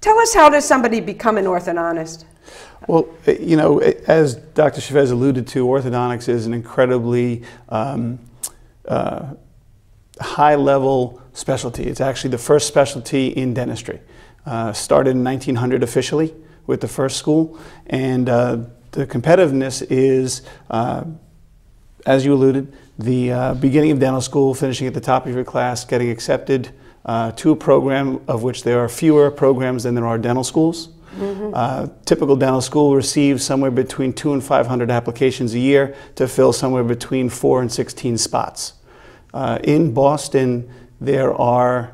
Tell us, how does somebody become an orthodontist? Well, you know, as Dr. Chavez alluded to, orthodontics is an incredibly high-level specialty. It's actually the first specialty in dentistry. Started in 1900 officially with the first school, and the competitiveness is, as you alluded, the beginning of dental school, finishing at the top of your class, getting accepted to a program of which there are fewer programs than there are dental schools. Typical dental school receives somewhere between 200 and 500 applications a year to fill somewhere between 4 and 16 spots. In Boston, there are,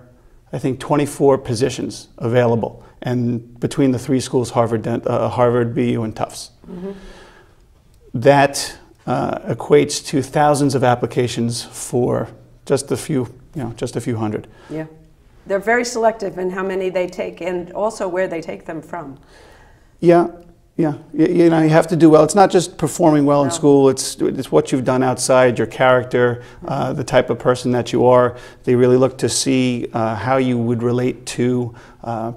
I think, 24 positions available, and between the three schools, Harvard, BU, and Tufts. That equates to thousands of applications for just a few, just a few hundred. Yeah. They're very selective in how many they take, and also where they take them from. Yeah, yeah. You know, you have to do well. It's not just performing well in school. It's what you've done outside, your character, the type of person that you are. They really look to see how you would relate to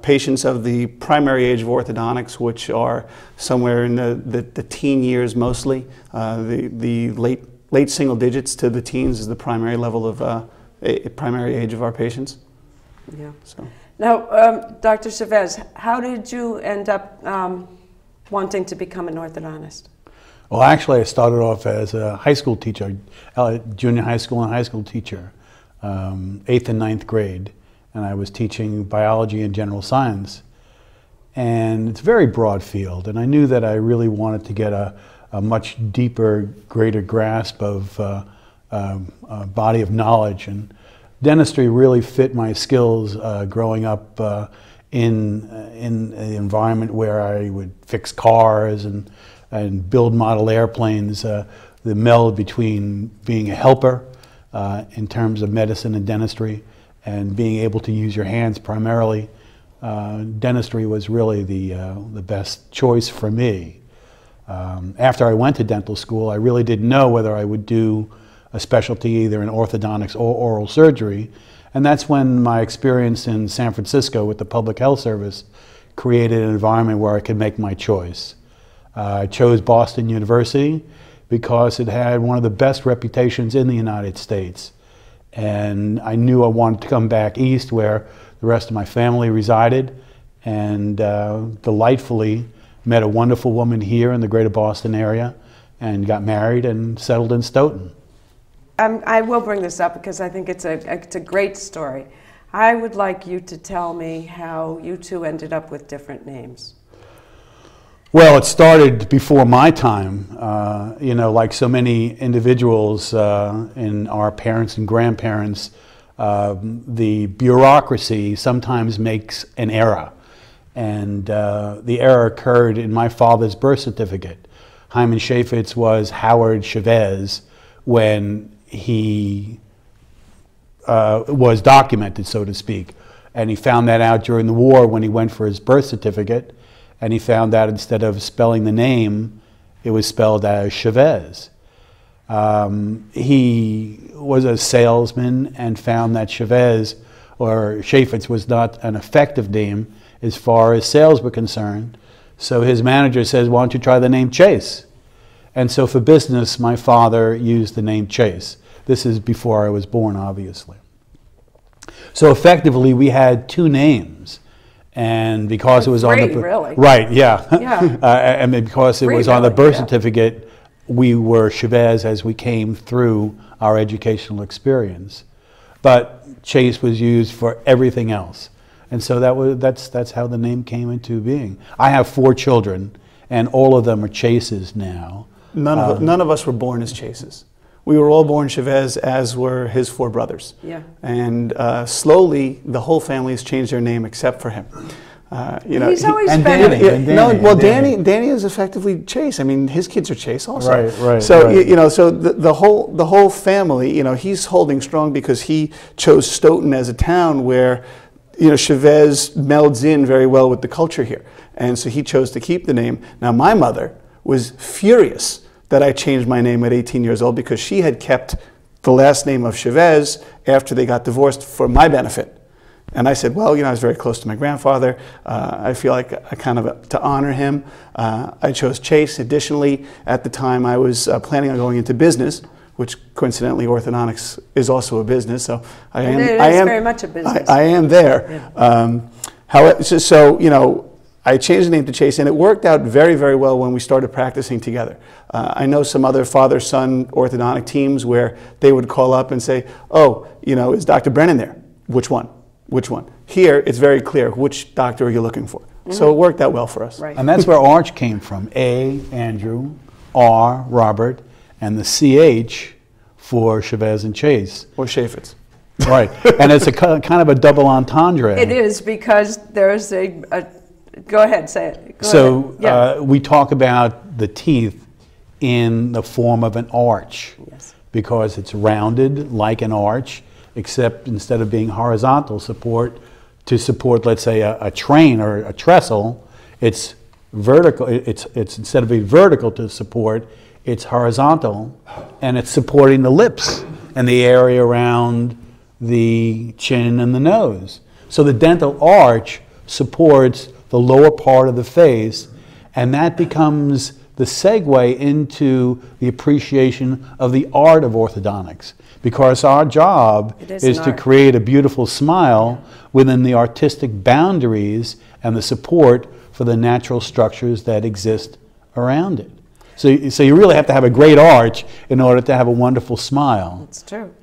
patients of the primary age of orthodontics, which are somewhere in the teen years mostly. The late single digits to the teens is the primary level of primary age of our patients. Yeah. So. Now, Dr. Chavez, how did you end up wanting to become an orthodontist? Well, actually, I started off as a high school teacher, junior high school and high school teacher, 8th and 9th grade, and I was teaching biology and general science. And it's a very broad field, and I knew that I really wanted to get a much deeper, greater grasp of a body of knowledge. And dentistry really fit my skills growing up in an environment where I would fix cars and build model airplanes. The meld between being a helper in terms of medicine and dentistry and being able to use your hands primarily. Dentistry was really the best choice for me. After I went to dental school, I really didn't know whether I would do a specialty either in orthodontics or oral surgery, and that's when my experience in San Francisco with the Public Health Service created an environment where I could make my choice. I chose Boston University because it had one of the best reputations in the United States, and I knew I wanted to come back east where the rest of my family resided, and delightfully met a wonderful woman here in the greater Boston area and got married and settled in Stoughton. I will bring this up because I think it's a great story. I would like you to tell me how you two ended up with different names. Well, it started before my time. You know, like so many individuals in our parents and grandparents, the bureaucracy sometimes makes an error. And the error occurred in my father's birth certificate. Hyman Chaffetz was Howard Chavez when he was documented, so to speak. And he found that out during the war when he went for his birth certificate, and he found out instead of spelling the name, it was spelled as Chavez. He was a salesman and found that Chavez or Chaffetz was not an effective name as far as sales were concerned. So his manager says, why don't you try the name Chase? And so for business, my father used the name Chase. This is before I was born, obviously. So effectively, we had two names. And because it was on the... really? Right, yeah. Yeah. And because it was on the birth certificate, we were Chavez as we came through our educational experience. But Chase was used for everything else. And so that's how the name came into being. I have 4 children, and all of them are Chases now. None of us were born as Chases. We were all born Chavez, as were his 4 brothers. Yeah. And slowly, the whole family has changed their name except for him. You know, he's always been... Danny is effectively Chase. I mean, his kids are Chase also. Right. So you know, so the whole family, you know, he's holding strong because he chose Stoughton as a town where, you know, Chavez melds in very well with the culture here, and so he chose to keep the name. Now, my mother was furious that I changed my name at 18 years old because she had kept the last name of Chavez after they got divorced for my benefit. And I said, well, you know, I was very close to my grandfather. I feel like I kind of, to honor him, I chose Chase. Additionally, at the time I was planning on going into business, which coincidentally orthodontics is also a business. So I am very much a business. I am there. Yeah. So, you know, I changed the name to Chase, and it worked out very, very well when we started practicing together. I know some other father-son orthodontic teams where they would call up and say, oh, you know, is Dr. Brennan there? Which one? Which one? Here, it's very clear. Which doctor are you looking for? So it worked out well for us. Right. And that's where Arch came from. A, Andrew, R, Robert, and the CH for Chavez and Chase. Or Chaffetz. Right. And it's a kind of a double entendre. It is, because there's a go ahead, say it. So Yeah. we talk about the teeth in the form of an arch. Yes. Because it's rounded like an arch, except instead of being horizontal to support, let's say, a train or a trestle, it's vertical. It's instead of being vertical to support, it's horizontal, and it's supporting the lips and the area around the chin and the nose. So the dental arch supports the lower part of the face, and that becomes the segue into the appreciation of the art of orthodontics. Because our job is to create a beautiful smile within the artistic boundaries and the support for the natural structures that exist around it. So you really have to have a great arch in order to have a wonderful smile. It's true.